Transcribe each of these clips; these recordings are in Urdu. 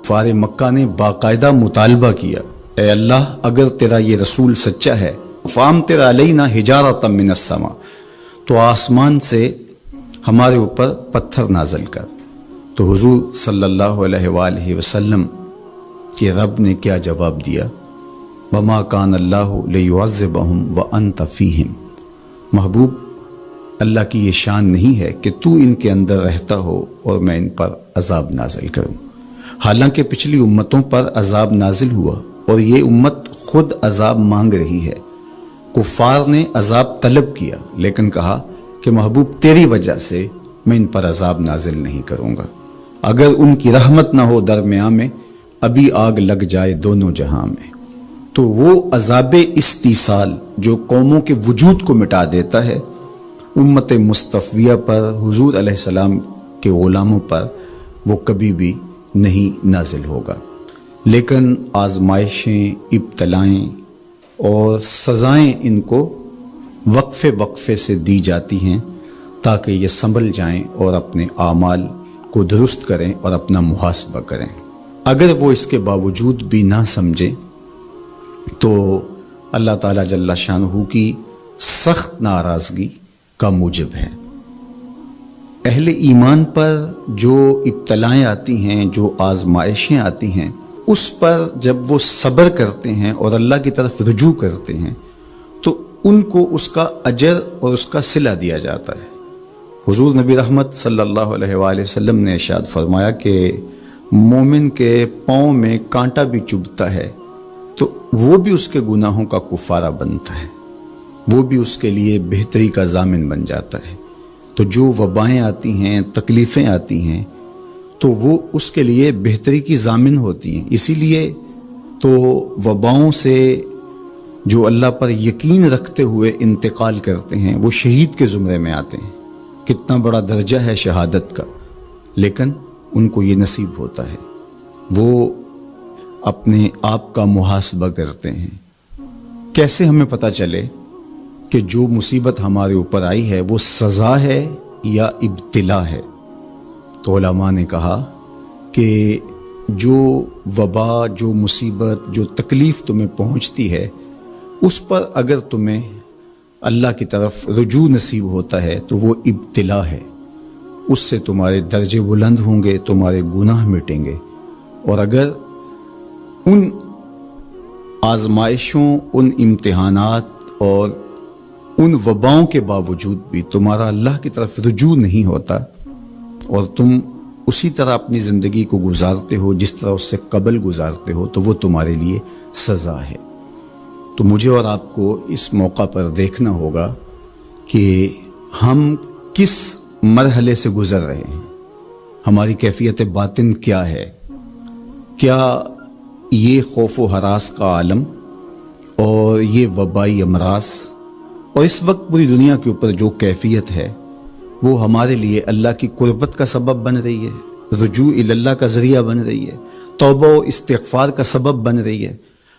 کفار مکہ نے باقاعدہ مطالبہ کیا، اے اللہ اگر تیرا یہ رسول سچا ہے فامطر علینا حجارۃ من السماء، تو آسمان سے ہمارے اوپر پتھر نازل کر۔ تو حضور صلی اللہ علیہ وآلہ وسلم کہ رب نے کیا جواب دیا؟ وما کان اللہ لیعذبہم وانت فیہم، محبوب اللہ کی یہ شان نہیں ہے کہ تو ان کے اندر رہتا ہو اور میں ان پر عذاب نازل کروں۔ حالانکہ پچھلی امتوں پر عذاب نازل ہوا اور یہ امت خود عذاب مانگ رہی ہے۔ کفار نے عذاب طلب کیا لیکن کہا کہ محبوب تیری وجہ سے میں ان پر عذاب نازل نہیں کروں گا، اگر ان کی رحمت نہ ہو درمیان میں ابھی آگ لگ جائے دونوں جہاں میں۔ تو وہ عذاب استیصال جو قوموں کے وجود کو مٹا دیتا ہے، امت مصطفیہ پر، حضور علیہ السلام کے غلاموں پر وہ کبھی بھی نہیں نازل ہوگا۔ لیکن آزمائشیں، ابتلائیں اور سزائیں ان کو وقفے سے دی جاتی ہیں تاکہ یہ سنبھل جائیں اور اپنے اعمال کو درست کریں اور اپنا محاسبہ کریں۔ اگر وہ اس کے باوجود بھی نہ سمجھیں تو اللہ تعالیٰ جل شانہ کی سخت ناراضگی کا موجب ہے۔ اہل ایمان پر جو ابتلائیں آتی ہیں، جو آزمائشیں آتی ہیں، اس پر جب وہ صبر کرتے ہیں اور اللہ کی طرف رجوع کرتے ہیں تو ان کو اس کا اجر اور اس کا صلہ دیا جاتا ہے۔ حضور نبی رحمت صلی اللہ علیہ وآلہ وسلم نے ارشاد فرمایا کہ مومن کے پاؤں میں کانٹا بھی چبھتا ہے تو وہ بھی اس کے گناہوں کا کفارہ بنتا ہے، وہ بھی اس کے لیے بہتری کا ضامن بن جاتا ہے۔ تو جو وبائیں آتی ہیں، تکلیفیں آتی ہیں، تو وہ اس کے لیے بہتری کی ضامن ہوتی ہیں۔ اسی لیے تو وباؤں سے جو اللہ پر یقین رکھتے ہوئے انتقال کرتے ہیں وہ شہید کے زمرے میں آتے ہیں۔ کتنا بڑا درجہ ہے شہادت کا، لیکن ان کو یہ نصیب ہوتا ہے۔ وہ اپنے آپ کا محاسبہ کرتے ہیں۔ کیسے ہمیں پتہ چلے کہ جو مصیبت ہمارے اوپر آئی ہے وہ سزا ہے یا ابتلا ہے؟ تو علماء نے کہا کہ جو وبا، جو مصیبت، جو تکلیف تمہیں پہنچتی ہے اس پر اگر تمہیں اللہ کی طرف رجوع نصیب ہوتا ہے تو وہ ابتلا ہے، اس سے تمہارے درجے بلند ہوں گے، تمہارے گناہ مٹیں گے۔ اور اگر ان آزمائشوں، ان امتحانات اور ان وباؤں کے باوجود بھی تمہارا اللہ کی طرف رجوع نہیں ہوتا اور تم اسی طرح اپنی زندگی کو گزارتے ہو جس طرح اس سے قبل گزارتے ہو تو وہ تمہارے لیے سزا ہے۔ تو مجھے اور آپ کو اس موقع پر دیکھنا ہوگا کہ ہم کس مرحلے سے گزر رہے ہیں، ہماری کیفیت باطن کیا ہے۔ کیا یہ خوف و ہراس کا عالم اور یہ وبائی امراض اور اس وقت پوری دنیا کے اوپر جو کیفیت ہے وہ ہمارے لیے اللہ کی قربت کا سبب بن رہی ہے، رجوع اللہ کا ذریعہ بن رہی ہے، توبہ و استغفار کا سبب بن رہی ہے؟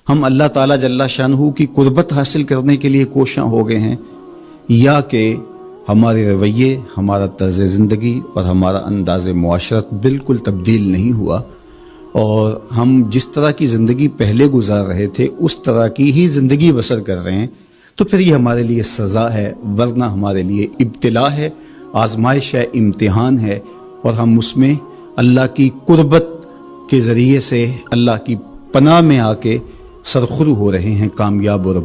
ہم اللہ تعالیٰ جل شانہ کی قربت حاصل کرنے کے لیے کوشاں ہو گئے ہیں، یا کہ ہمارے رویے، ہمارا طرز زندگی اور ہمارا انداز معاشرت بالکل تبدیل نہیں ہوا اور ہم جس طرح کی زندگی پہلے گزار رہے تھے اس طرح کی ہی زندگی بسر کر رہے ہیں؟ تو پھر یہ ہمارے لیے سزا ہے، ورنہ ہمارے لیے ابتلا ہے، آزمائش ہے، امتحان ہے، اور ہم اس میں اللہ کی قربت کے ذریعے سے اللہ کی پناہ میں آ کے سرخرو ہو رہے ہیں، کامیاب اور